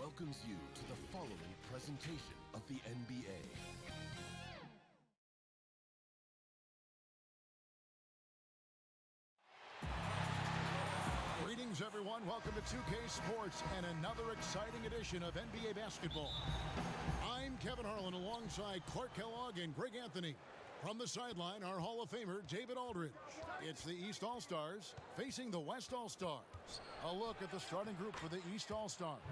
welcomes you to the following presentation of the NBA. Greetings, everyone. Welcome to 2K Sports and another exciting edition of NBA basketball. I'm Kevin Harlan alongside Clark Kellogg and Greg Anthony. From the sideline, our Hall of Famer, David Aldridge. It's the East All-Stars facing the West All-Stars. A look at the starting group for the East All-Stars.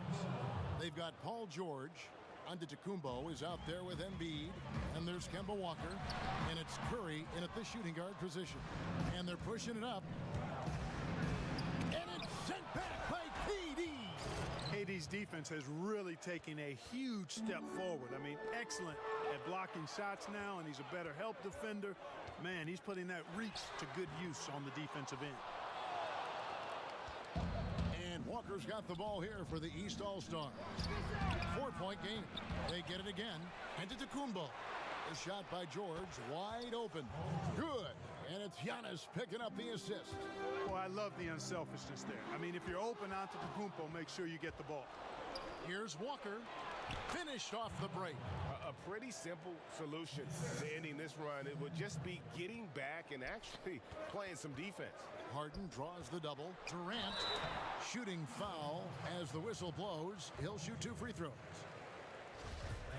They've got Paul George. Antetokounmpo is out there with Embiid. And there's Kemba Walker. And it's Curry in at the shooting guard position. And they're pushing it up. And it's sent back by KD. KD's defense has really taken a huge step forward. I mean, excellent at blocking shots now, and he's a better help defender. Man, he's putting that reach to good use on the defensive end. And Walker's got the ball here for the East All-Stars. 4-point game. They get it again. Antetokounmpo. The shot by George, wide open. Good. And it's Giannis picking up the assist. Well, I love the unselfishness there. I mean, if you're open out to Antetokounmpo, make sure you get the ball. Here's Walker. Finished off the break. A pretty simple solution to ending this run. It would just be getting back and actually playing some defense. Harden draws the double. Durant shooting foul as the whistle blows. He'll shoot 2 free throws.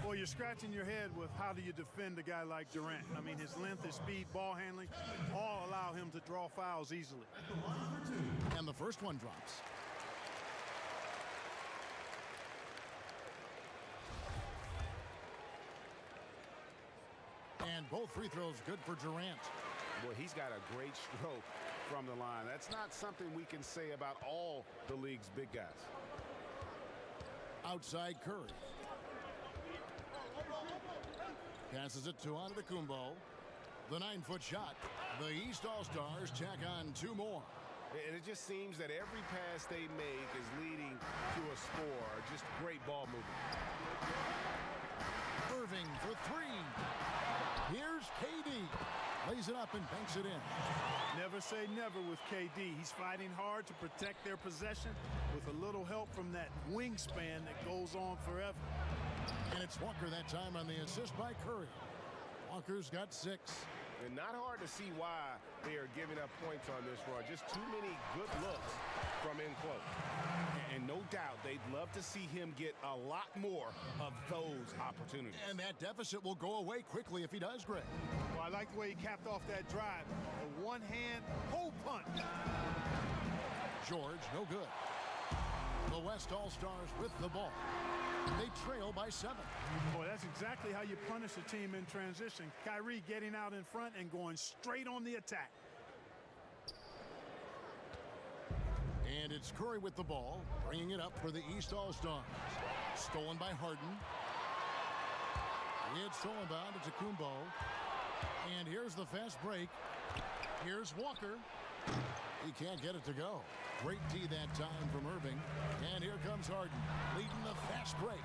Well, you're scratching your head with how do you defend a guy like Durant. I mean, his length, his speed, ball handling, all allow him to draw fouls easily. And the first one drops. And both free throws good for Durant. Boy, he's got a great stroke from the line. That's not something we can say about all the league's big guys. Outside Curry. Passes it to Antetokounmpo. The 9-foot shot. The East All-Stars tack on 2 more. And it just seems that every pass they make is leading to a score. Just great ball movement. Irving for 3. Here's KD. Lays it up and banks it in. Never say never with KD. He's fighting hard to protect their possession with a little help from that wingspan that goes on forever. And it's Walker that time on the assist by Curry. Walker's got 6. And not hard to see why they are giving up points on this run. Just too many good looks from in close. And no doubt they'd love to see him get a lot more of those opportunities. And that deficit will go away quickly if he does, Greg. Well, I like the way he capped off that drive. A one-hand hole punch. George, no good. The West All-Stars with the ball. They trail by 7. Boy, that's exactly how you punish a team in transition. Kyrie getting out in front and going straight on the attack. And it's Curry with the ball, bringing it up for the East All-Stars. Stolen by Harden. It's stolen by Antetokounmpo. And here's the fast break. Here's Walker. He can't get it to go. Great D that time from Irving. And here comes Harden, leading the fast break.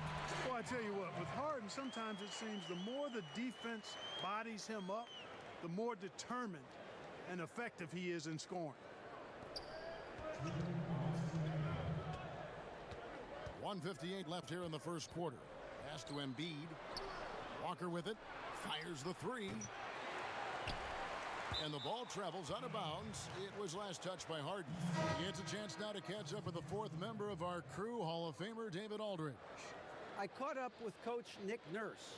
Well, I tell you what, with Harden, sometimes it seems the more the defense bodies him up, the more determined and effective he is in scoring. 1:58 left here in the first quarter. Pass to Embiid. Walker with it. Fires the 3. And the ball travels out of bounds. It was last touched by Harden. It's a chance now to catch up with the 4th member of our crew, Hall of Famer David Aldridge. I caught up with Coach Nick Nurse.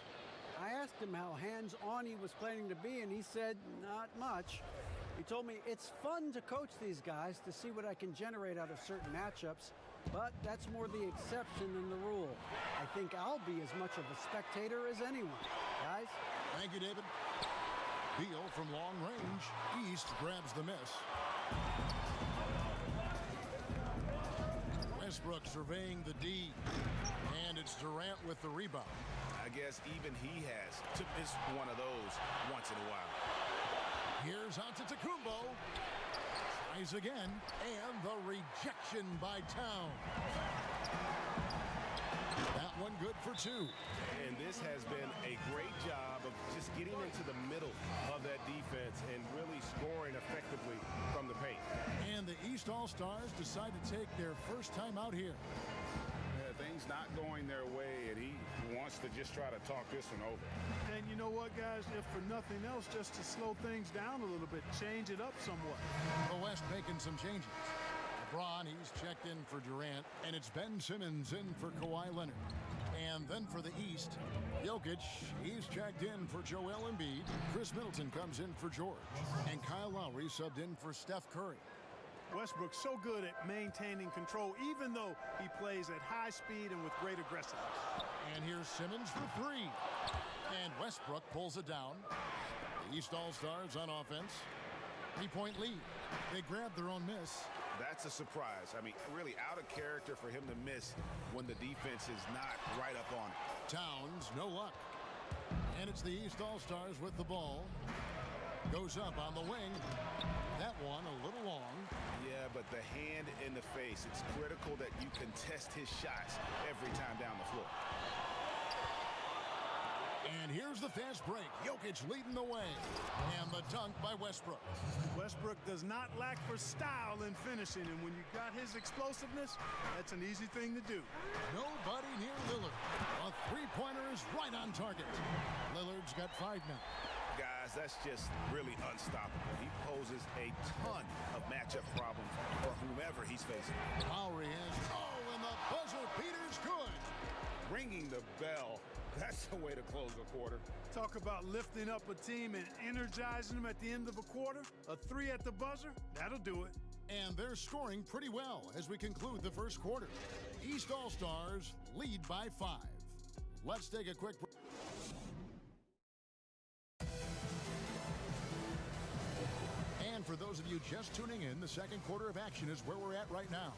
I asked him how hands-on he was planning to be, and he said, not much. He told me it's fun to coach these guys to see what I can generate out of certain matchups, but that's more the exception than the rule. I think I'll be as much of a spectator as anyone. Guys? Thank you, David. Beal from long range. East grabs the miss. Westbrook surveying the D. And it's Durant with the rebound. I guess even he has to miss one of those once in a while. Here's Antetokounmpo. Tries again. And the rejection by Towns. That one good for 2. And this has been a great job of just getting into the middle of that defense and really scoring effectively from the paint. And the East All-Stars decide to take their first time out here. Things things not going their way, and he wants to just try to talk this one over. And you know what, guys? If for nothing else, just to slow things down a little bit, change it up somewhat. The West making some changes. LeBron, he's checked in for Durant, and it's Ben Simmons in for Kawhi Leonard. And then for the East, Jokic, he's checked in for Joel Embiid. Chris Middleton comes in for George. And Kyle Lowry subbed in for Steph Curry. Westbrook's so good at maintaining control, even though he plays at high speed and with great aggressiveness. And here's Simmons for three. And Westbrook pulls it down. The East All-Stars on offense. 3-point lead. They grab their own miss. That's a surprise. I mean, really out of character for him to miss when the defense is not right up on it. Towns, no luck. And it's the East All-Stars with the ball. Goes up on the wing. That one a little long. Yeah, but the hand in the face, it's critical that you contest his shots every time down the floor. And here's the fast break. Jokic leading the way. And the dunk by Westbrook. Westbrook does not lack for style in finishing, and when you got his explosiveness, that's an easy thing to do. Nobody near Lillard. A three-pointer is right on target. Lillard's got 5 now. Guys, that's just really unstoppable. He poses a ton of matchup problems for whomever he's facing. Lowry is, and the buzzer beater's good. Ringing the bell. That's the way to close a quarter. Talk about lifting up a team and energizing them at the end of a quarter. A 3 at the buzzer, that'll do it. And they're scoring pretty well as we conclude the first quarter. East All-Stars lead by 5. Let's take a quick break. And for those of you just tuning in, the second quarter of action is where we're at right now.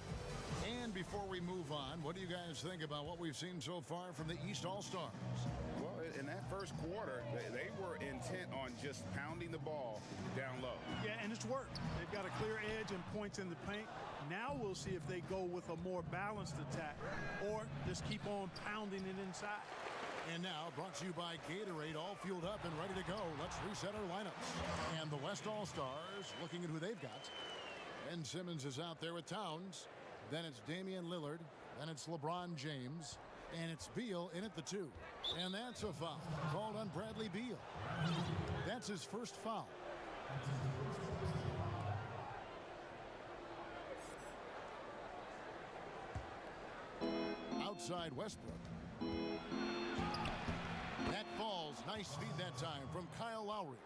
And before we move on, what do you guys think about what we've seen so far from the East All-Stars? Well, in that first quarter, they were intent on just pounding the ball down low. Yeah, and it's worked. They've got a clear edge and points in the paint. Now we'll see if they go with a more balanced attack or just keep on pounding it inside. And now, brought to you by Gatorade, all fueled up and ready to go. Let's reset our lineups. And the West All-Stars, looking at who they've got. Ben Simmons is out there with Towns. Then it's Damian Lillard. Then it's LeBron James. And it's Beal in at the 2. And that's a foul called on Bradley Beal. That's his first foul. Outside Westbrook. That falls. Nice feed that time from Kyle Lowry.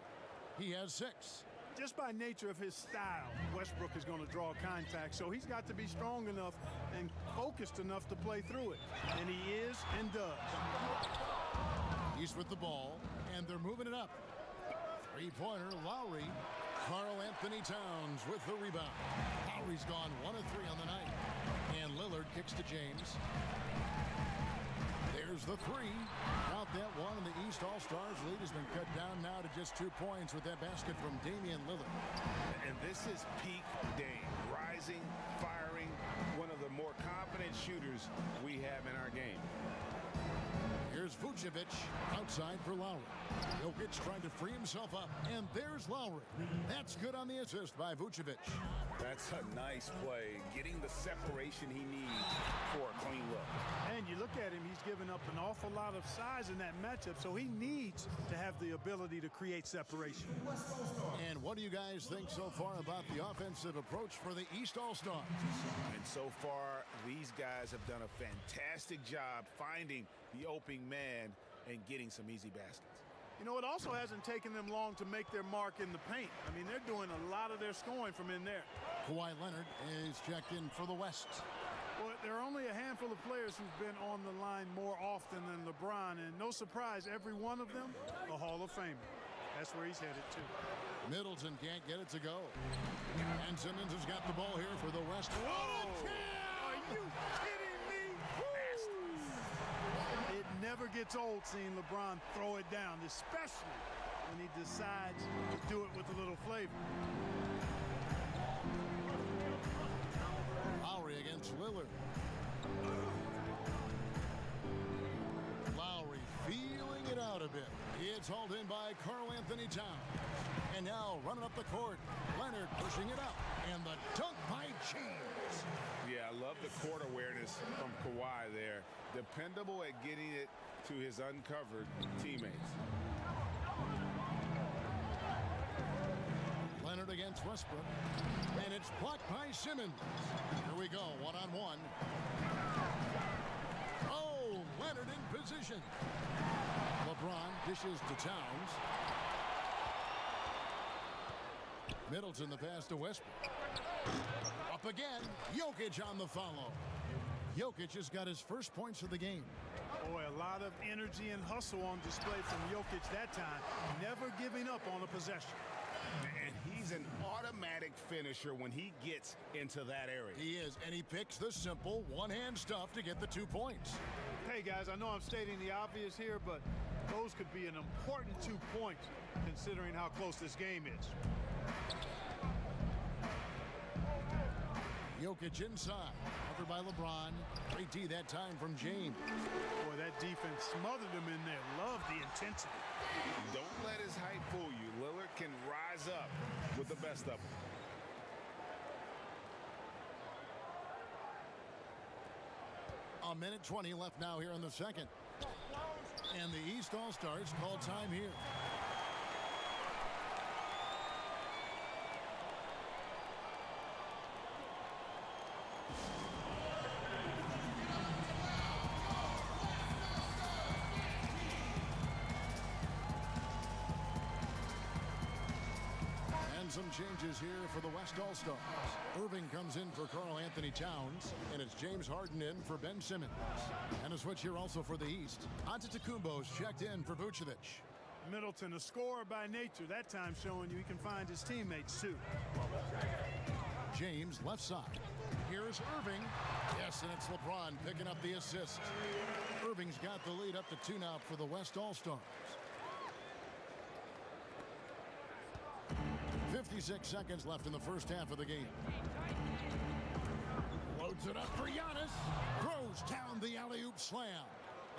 He has 6. Just by nature of his style, Westbrook is going to draw contact, so he's got to be strong enough and focused enough to play through it. And he is and does. East with the ball, and they're moving it up. Three-pointer, Lowry. Karl Anthony Towns with the rebound. Lowry's gone 1 of 3 on the night. And Lillard kicks to James. There's the 3. Out that one, and the East All-Stars lead has been cut down now to just 2 points with that basket from Damian Lillard. And this is peak Dame. Rising, firing, one of the more confident shooters we have in our game. Here's Vucevic outside for Lowry. Jokic trying to free himself up, and there's Lowry. That's good on the assist by Vucevic. That's a nice play, getting the separation he needs for a clean look. And you look at him, he's given up an awful lot of size in that matchup, so he needs to have the ability to create separation. And what do you guys think so far about the offensive approach for the East All-Stars? And so far, these guys have done a fantastic job finding the opening man and getting some easy baskets. You know, it also hasn't taken them long to make their mark in the paint. I mean, they're doing a lot of their scoring from in there. Kawhi Leonard is checked in for the West. Well, there are only a handful of players who've been on the line more often than LeBron, and no surprise, every one of them a Hall of Famer. That's where he's headed to. Middleton can't get it to go. And Simmons has got the ball here for the West. Whoa! Are you kidding me? It never gets old seeing LeBron throw it down, especially when he decides to do it with a little flavor. Lowry against Lillard. Lowry feeling it out a bit. It's hauled in by Karl Anthony Towns. And now running up the court, Leonard pushing it up. And the dunk by James. Yeah, I love the court awareness practice from Kawhi there. Dependable at getting it to his uncovered teammates. Leonard against Westbrook. And it's blocked by Simmons. Here we go, one-on-one. Oh, Leonard in position. LeBron dishes to Towns. Middleton the pass to Westbrook. Up again. Jokic on the follow. Jokic has got his first points of the game. Boy, a lot of energy and hustle on display from Jokic that time. Never giving up on a possession. And he's an automatic finisher when he gets into that area. He is, and he picks the simple one-hand stuff to get the 2 points. Hey, guys, I know I'm stating the obvious here, but those could be an important 2 points considering how close this game is. Jokic inside, covered by LeBron. Great D that time from James. Boy, that defense smothered him in there. Love the intensity. Don't let his height fool you. Lillard can rise up with the best of them. A minute 20 left now here in the second. And the East All-Stars call time here. Some changes here for the West All-Stars. Irving comes in for Karl Anthony Towns, and it's James Harden in for Ben Simmons. And a switch here also for the East. Antetokounmpo's checked in for Vucevic. Middleton, a scorer by nature, that time showing you he can find his teammates too. James left side. Here's Irving. Yes, and it's LeBron picking up the assist. Irving's got the lead up to 2 now for the West All-Stars. 56 seconds left in the first half of the game. Loads it up for Giannis. Throws down the alley-oop slam.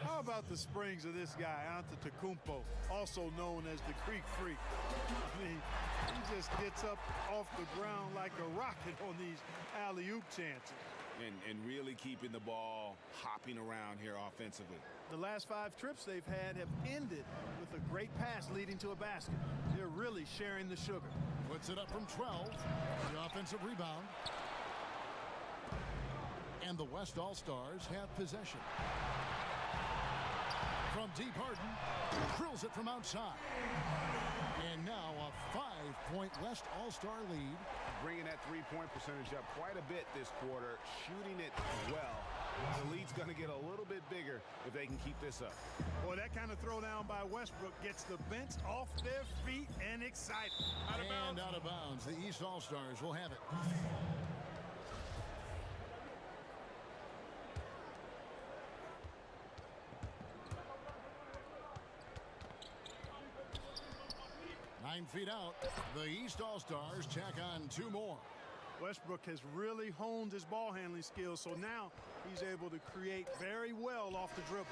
How about the springs of this guy, Antetokounmpo, also known as the Creek Freak? I mean, he just gets up off the ground like a rocket on these alley-oop chances. And really keeping the ball hopping around here offensively. The last 5 trips they've had have ended with a great pass leading to a basket. They're really sharing the sugar. Puts it up from 12. The offensive rebound. And the West All-Stars have possession. From deep, Harden drills it from outside. And now a 5-point West All-Star lead. Bringing that three-point percentage up quite a bit this quarter, shooting it well. The lead's going to get a little bit bigger if they can keep this up. Boy, that kind of throwdown by Westbrook gets the bench off their feet and excited. Out of bounds. The East All-Stars will have it. Nine feet out. The East All-Stars tack on 2 more. Westbrook has really honed his ball handling skills, so now he's able to create very well off the dribble.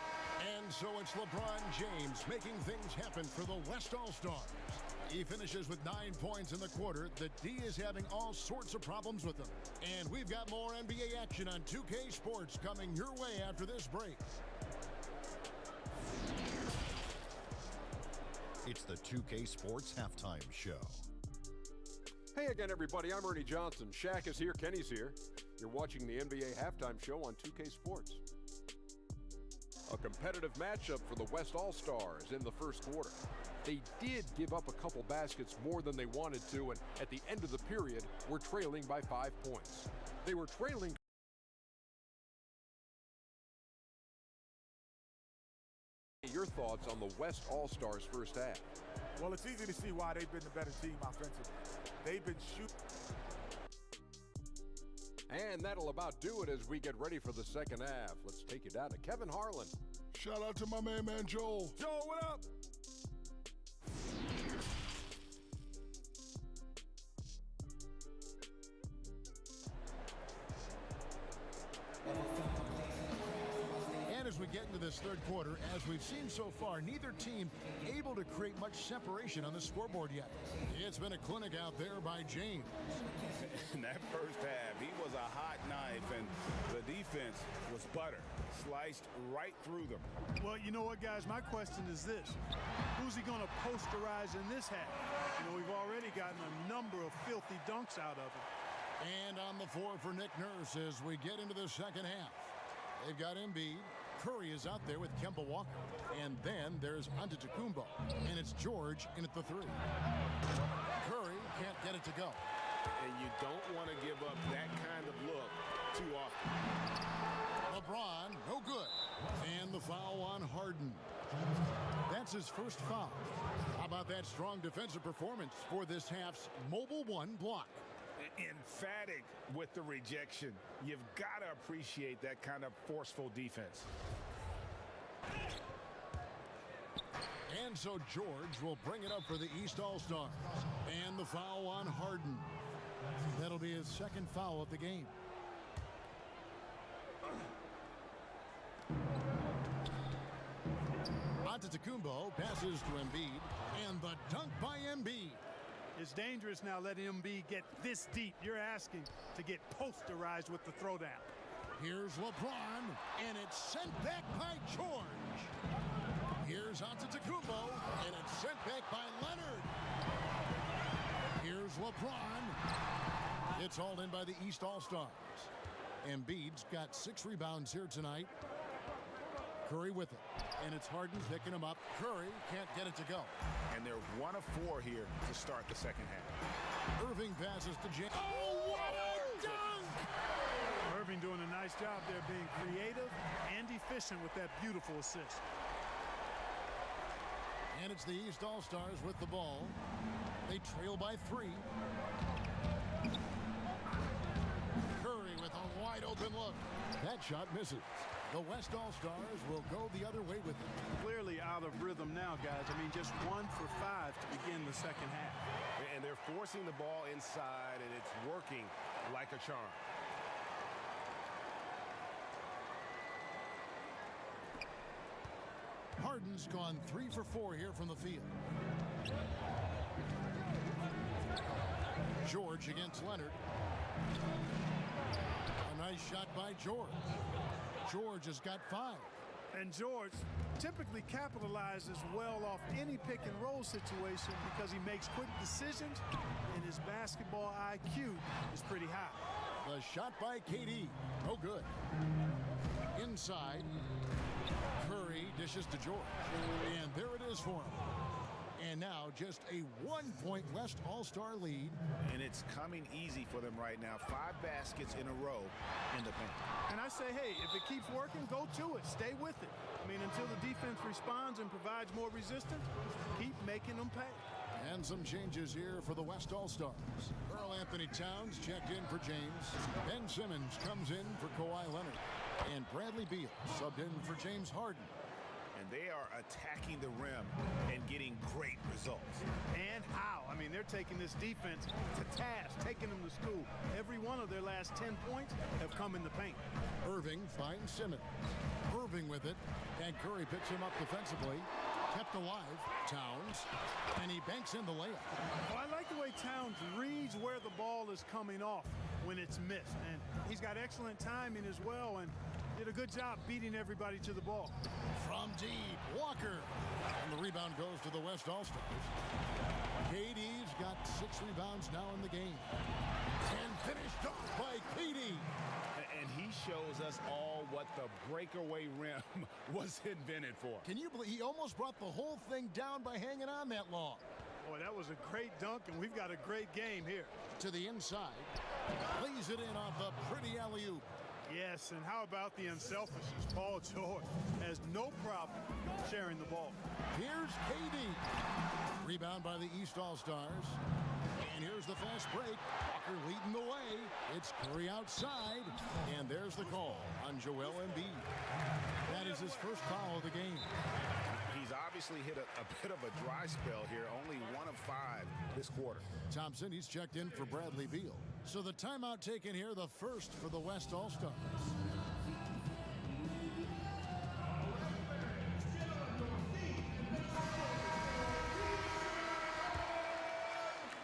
And so it's LeBron James making things happen for the West All-Stars. He finishes with 9 points in the quarter. The D is having all sorts of problems with him. And we've got more NBA action on 2K Sports coming your way after this break. It's the 2K Sports Halftime Show. Hey again, everybody. I'm Ernie Johnson. Shaq is here. Kenny's here. You're watching the NBA Halftime Show on 2K Sports. A competitive matchup for the West All-Stars in the first quarter. They did give up a couple baskets more than they wanted to, and at the end of the period, were trailing by 5 points. They were trailing. Your thoughts on the West All-Stars first half? Well, it's easy to see why they've been the better team offensively. They've been shooting. And that'll about do it as we get ready for the second half. Let's take you down to Kevin Harlan. Shout out to my man Joel. Joel, what up? As we get into this third quarter, as we've seen so far, neither team able to create much separation on the scoreboard yet. It's been a clinic out there by James. In that first half, he was a high hot knife, and the defense was butter, sliced right through them. Well, you know what, guys? My question is this. Who's he going to posterize in this half? You know, we've already gotten a number of filthy dunks out of him. And on the floor for Nick Nurse as we get into the second half. They've got Embiid. Curry is out there with Kemba Walker. And then there's Antetokounmpo. And it's George in at the three. Curry can't get it to go. And you don't want to give up that kind of look too often. LeBron, no good. And the foul on Harden. That's his first foul. How about that strong defensive performance for this half's Mobile One block? Emphatic with the rejection. You've got to appreciate that kind of forceful defense. And so George will bring it up for the East All-Stars. And the foul on Harden. That'll be his second foul of the game. Antetokounmpo passes to Embiid. And the dunk by Embiid. It's dangerous now letting Embiid get this deep. You're asking to get posterized with the throwdown. Here's LeBron, and it's sent back by George. Here's Antetokounmpo, and it's sent back by Leonard. Here's LeBron. It's hauled in by the East All-Stars. Embiid's got 6 rebounds here tonight. Curry with it, and it's Harden picking him up. Curry can't get it to go. And they're 1 of 4 here to start the second half. Irving passes to James. Oh, what a dunk! Irving doing a nice job there being creative and efficient with that beautiful assist. And it's the East All-Stars with the ball. They trail by 3. Curry with a wide open look. That shot misses. The West All-Stars will go the other way with it. Clearly out of rhythm now, guys. I mean, just 1 for 5 to begin the second half. And they're forcing the ball inside, and it's working like a charm. Harden's gone 3 for 4 here from the field. George against Leonard. A nice shot by George. George has got 5. And George typically capitalizes well off any pick and roll situation because he makes quick decisions and his basketball IQ is pretty high. The shot by KD. No good. Inside. Curry dishes to George. And there it is for him. And now just a 1-point West All-Star lead. And it's coming easy for them right now. 5 baskets in a row in the paint. And I say, hey, if it keeps working, go to it. Stay with it. I mean, until the defense responds and provides more resistance, keep making them pay. And some changes here for the West All-Stars. Karl Anthony Towns checked in for James. Ben Simmons comes in for Kawhi Leonard. And Bradley Beal subbed in for James Harden. And they are attacking the rim and getting great results. And how? I mean, they're taking this defense to task, taking them to school. Every one of their last 10 points have come in the paint. Irving finds Simmons. Irving with it, and Curry picks him up defensively. Kept alive, Towns, and he banks in the layup. Well, I like the way Towns reads where the ball is coming off when it's missed. And he's got excellent timing as well, and did a good job beating everybody to the ball. From deep, Walker. And the rebound goes to the West All-Stars. KD's got 6 rebounds now in the game. And finished off by KD. And he shows us all what the breakaway rim was invented for. Can you believe he almost brought the whole thing down by hanging on that long? Boy, that was a great dunk, and we've got a great game here. To the inside. Lays it in off the pretty alley-oop. Yes, and how about the unselfishness? Paul George has no problem sharing the ball. Here's KD. Rebound by the East All-Stars. And here's the fast break. Walker leading the way. It's Curry outside. And there's the call on Joel Embiid. That is his first foul of the game. He's obviously hit a bit of a dry spell here. Only 1 of 5 this quarter. Thompson, he's checked in for Bradley Beal. So the timeout taken here, the first for the West All-Stars.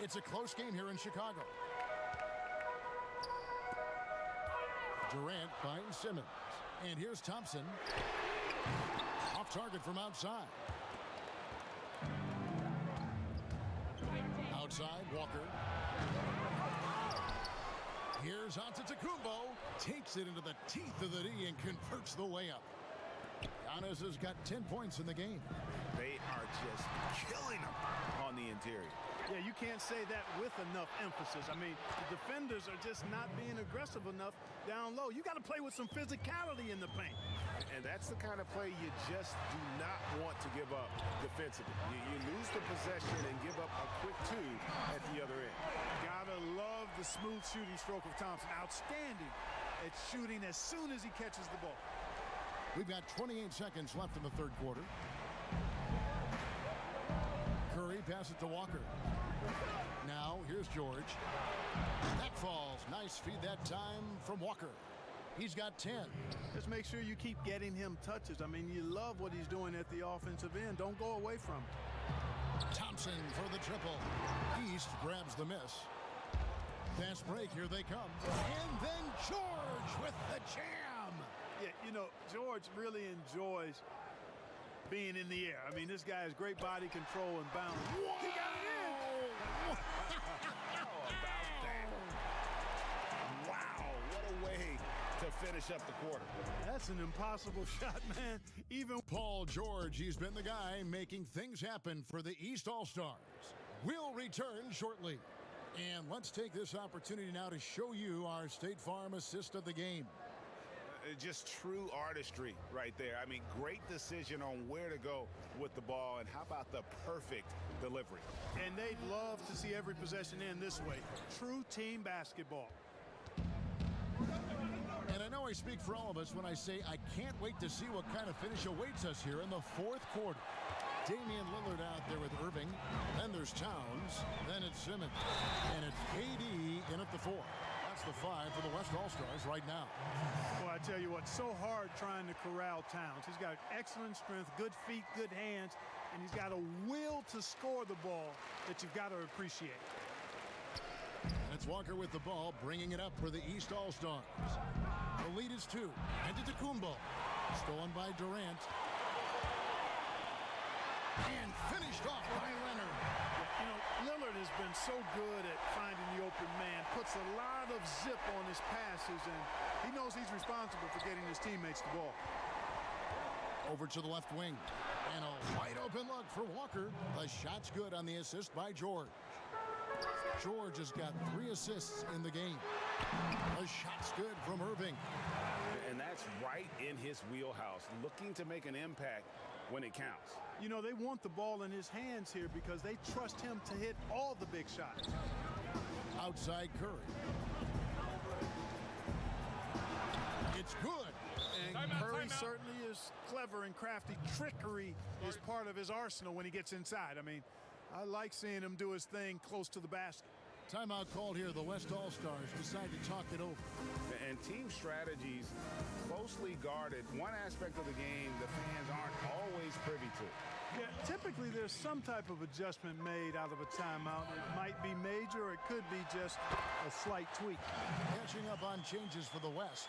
It's a close game here in Chicago. Durant finds Simmons. And here's Thompson. Off target from outside. Outside, Walker. Here's Antetokounmpo. Takes it into the teeth of the D and converts the layup. Giannis has got 10 points in the game. They are just killing them on the interior. Yeah, you can't say that with enough emphasis. I mean, the defenders are just not being aggressive enough down low. You got to play with some physicality in the paint. And that's the kind of play you just do not want to give up defensively. You lose the possession and give up a quick two at the other end. Gotta love the smooth shooting stroke of Thompson. Outstanding at shooting as soon as he catches the ball. We've got 28 seconds left in the third quarter. Curry passes to Walker. Now, here's George. That falls. Nice feed that time from Walker. He's got 10. Just make sure you keep getting him touches. I mean, you love what he's doing at the offensive end. Don't go away from him. Thompson for the triple. East grabs the miss. Fast break. Here they come. And then George with the jam. Yeah, you know, George really enjoys being in the air. I mean, this guy has great body control and balance. Wow. He got it in. How about that? Wow, what a way to finish up the quarter. That's an impossible shot, man. Even Paul George, he's been the guy making things happen for the East All-Stars. We'll return shortly. And let's take this opportunity now to show you our State Farm assist of the game. Just true artistry right there. I mean, great decision on where to go with the ball, and how about the perfect delivery? And they'd love to see every possession end this way. True team basketball. And I know I speak for all of us when I say I can't wait to see what kind of finish awaits us here in the fourth quarter. Damian Lillard out there with Irving. Then there's Towns. Then it's Simmons. And it's KD in at the 4. That's the 5 for the West All-Stars right now. Well, I tell you what, so hard trying to corral Towns. He's got excellent strength, good feet, good hands, and he's got a will to score the ball that you've got to appreciate. That's Walker with the ball, bringing it up for the East All-Stars. The lead is 2. Antetokounmpo. Stolen by Durant. And finished off by Leonard. You know, Lillard has been so good at finding the open man, puts a lot of zip on his passes, and he knows he's responsible for getting his teammates the ball. Over to the left wing. And a wide open look for Walker. The shot's good on the assist by George. George has got 3 assists in the game. The shot's good from Irving. And that's right in his wheelhouse, looking to make an impact when it counts. You know, they want the ball in his hands here because they trust him to hit all the big shots. Outside Curry. It's good. And Curry certainly is clever and crafty. Trickery is part of his arsenal when he gets inside. I mean, I like seeing him do his thing close to the basket. Timeout called here. The West All-Stars decide to talk it over. And team strategies closely guarded. One aspect of the game the fans aren't always privy to. Yeah, typically there's some type of adjustment made out of a timeout. It might be major, or it could be just a slight tweak. Catching up on changes for the West.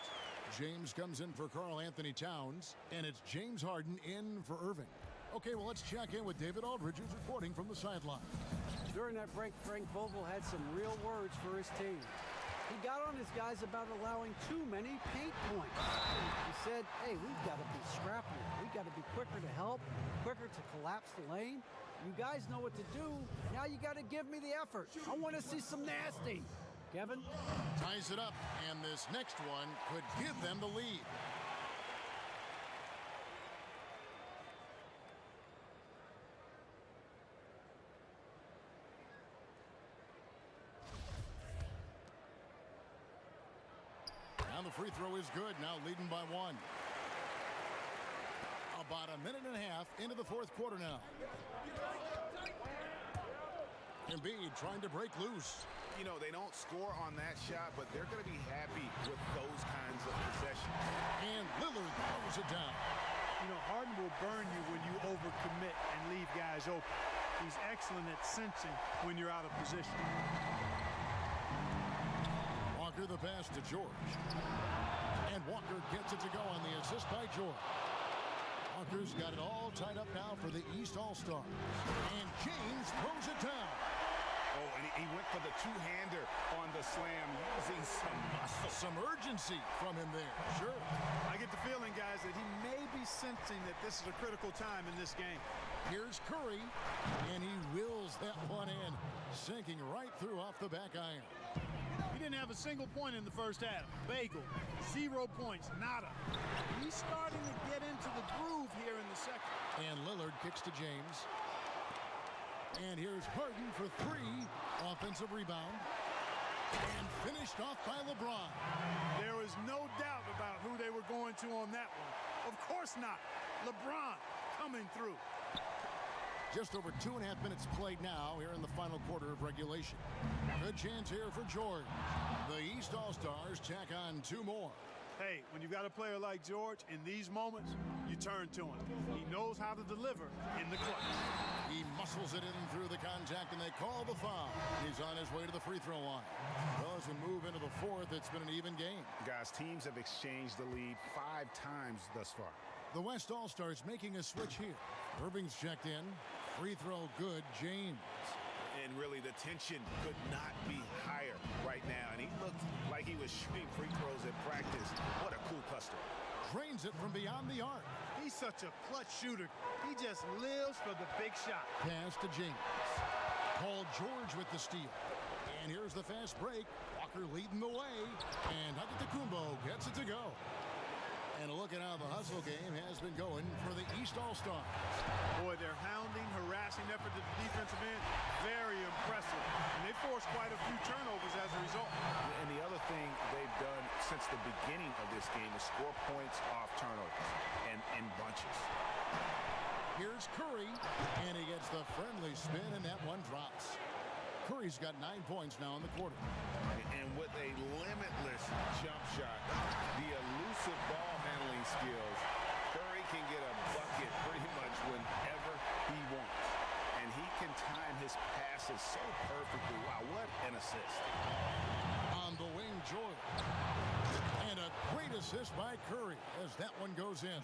James comes in for Karl Anthony Towns, and it's James Harden in for Irving. Okay, well, let's check in with David Aldridge, who's reporting from the sideline. During that break, Frank Vogel had some real words for his team. He got on his guys about allowing too many paint points. He said, hey, we've got to be scrappier. We've got to be quicker to help, quicker to collapse the lane. You guys know what to do. Now you got to give me the effort. I want to see some nasty. Kevin? Ties it up, and this next one could give them the lead. Now the free throw is good, now leading by 1. About a minute and a half into the fourth quarter now. Embiid trying to break loose. You know, they don't score on that shot, but they're going to be happy with those kinds of possessions. And Lillard throws it down. You know, Harden will burn you when you overcommit and leave guys open. He's excellent at sensing when you're out of position. Walker the pass to George. And Walker gets it to go on the assist by George. Walker's got it all tied up now for the East All-Stars. And James throws it down. Oh, and he went for the two-hander on the slam, using some muscle. Some urgency from him there. Sure. I get the feeling, guys, that he may be sensing that this is a critical time in this game. Here's Curry, and he wills that one in, sinking right through off the back iron. He didn't have a single point in the first half. Bagel, 0 points, nada. He's starting to get into the groove here in the second. And Lillard kicks to James. And here's Harden for 3. Offensive rebound. And finished off by LeBron. There is no doubt about who they were going to on that one. Of course not. LeBron coming through. Just over 2.5 minutes played now here in the final quarter of regulation. Good chance here for George. The East All-Stars tack on 2 more. Hey, when you've got a player like George, in these moments, you turn to him. He knows how to deliver in the clutch. He muscles it in through the contact, and they call the foul. He's on his way to the free throw line. Well, as we move into the fourth, it's been an even game. Guys, teams have exchanged the lead 5 times thus far. The West All-Stars making a switch here. Irving's checked in. Free throw good, James. And really, the tension could not be higher right now. And he looked like he was shooting free throws at practice. What a cool customer. Drains it from beyond the arc. He's such a clutch shooter. He just lives for the big shot. Pass to James. Paul George with the steal. And here's the fast break. Walker leading the way. And Antetokounmpo gets it to go. And a look at how the hustle game has been going for the East All-Stars. Boy, their hounding, harassing effort to the defensive end, very impressive. And they forced quite a few turnovers as a result. And the other thing they've done since the beginning of this game is score points off turnovers and in bunches. Here's Curry, and he gets the friendly spin, and that one drops. Curry's got 9 points now in the quarter. And with a limitless jump shot, the elusive ball handling skills, Curry can get a bucket pretty much whenever he wants. And he can time his passes so perfectly. Wow, what an assist. On the wing, George. And a great assist by Curry as that one goes in.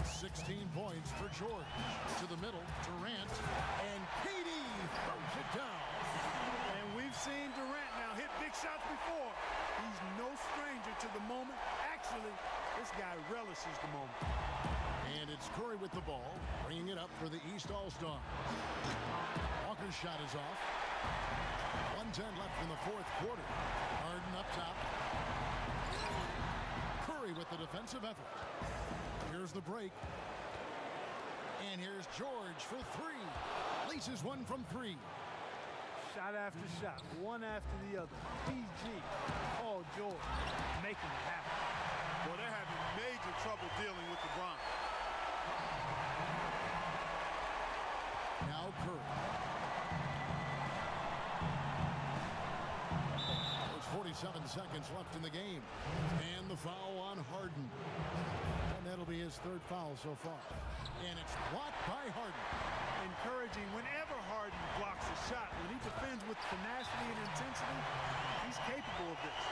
16 points for George. To the middle, Durant. And KD throws it down. And we've seen Durant now hit big shots before. He's no stranger to the moment. Actually, this guy relishes the moment. And it's Curry with the ball, bringing it up for the East All-Stars. Walker's shot is off. 1:10 left in the fourth quarter. Harden up top. Curry with the defensive effort. Here's the break. And here's George for 3. Laces one from 3. Shot after shot, one after the other. PG, Paul George, making it happen. Well, they're having major trouble dealing with LeBron. Now Curry. There's 47 seconds left in the game. And the foul on Harden. And that'll be his 3rd foul so far. And it's blocked by Harden. Encouraging whenever Harden blocks a shot. When he defends with tenacity and intensity, he's capable of this.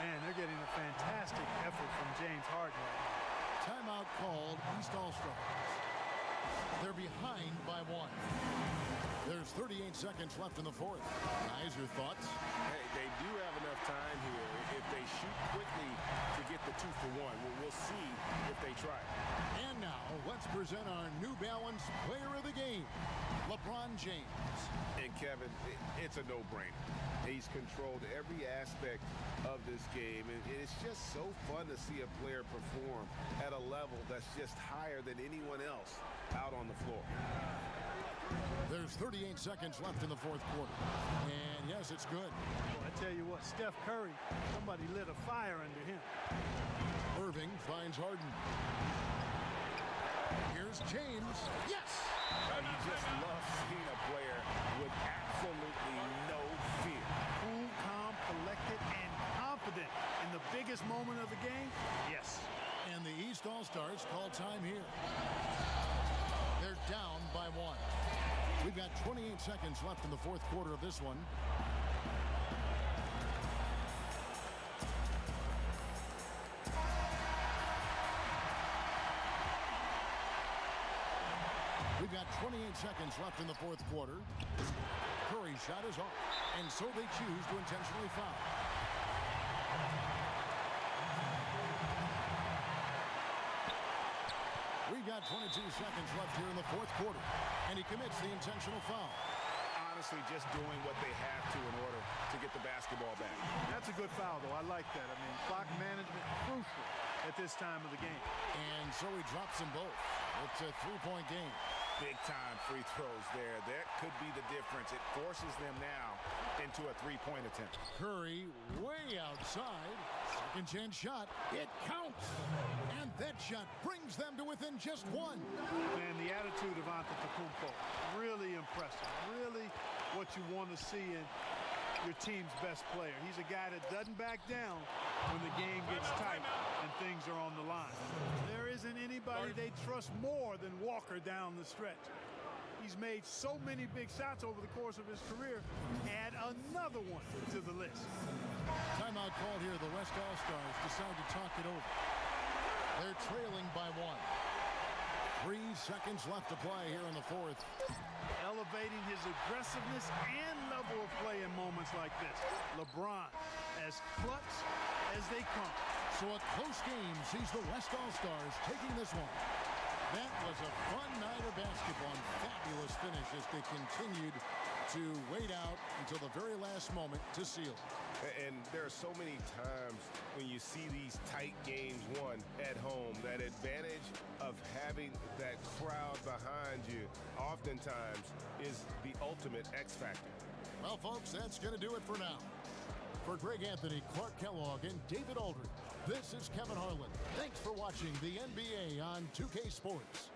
Man, they're getting a fantastic effort from James Harden right now. Timeout called, East All-Stars. They're behind by 1. There's 38 seconds left in the fourth. Guys, your thoughts? Hey, they do have enough time here if they shoot quickly to get the 2 for 1. We'll see if they try. And now, let's present our New Balance player of the game, LeBron James. And Kevin, it's a no-brainer. He's controlled every aspect of this game, and it's just so fun to see a player perform at a level that's just higher than anyone else out on the floor. There's 38 seconds left in the fourth quarter. And yes, it's good. Well, I tell you what, Steph Curry, somebody lit a fire under him. Irving finds Harden. Here's James. Yes! You just love seeing a player with absolutely no fear. Cool, calm, collected, and confident in the biggest moment of the game. Yes. And the East All-Stars call time here. They're down by 1. We've got 28 seconds left in the fourth quarter of this one. got 28 seconds left in the fourth quarter. Curry's shot is off, and so they choose to intentionally foul. We've got 22 seconds left here in the fourth quarter, and he commits the intentional foul. Honestly, just doing what they have to in order to get the basketball back. That's a good foul, though. I like that. I mean, clock management crucial at this time of the game. And so he drops them both. It's a three-point game. Big-time free throws there. That could be the difference. It forces them now into a three-point attempt. Curry way outside. Second chance shot. It counts. And that shot brings them to within just one. Man, the attitude of Antetokounmpo, really impressive. Really what you want to see in your team's best player. He's a guy that doesn't back down when the game gets tight and things are on the line. There isn't anybody they trust more than Walker down the stretch. He's made so many big shots over the course of his career. Add another one to the list. Timeout called here. The West All-Stars decide to talk it over. They're trailing by one. 3 seconds left to play here in the fourth. Elevating his aggressiveness and level of play in moments like this. LeBron, as clutch as they come. So a close game sees the West All-Stars taking this one. That was a fun night of basketball and fabulous finish as they continued to wait out until the very last moment to seal. And there are so many times when you see these tight games won at home, that advantage of having that crowd behind you oftentimes is the ultimate X factor. Well, folks, that's going to do it for now. For Greg Anthony, Clark Kellogg, and David Aldridge, this is Kevin Harlan. Thanks for watching the NBA on 2K Sports.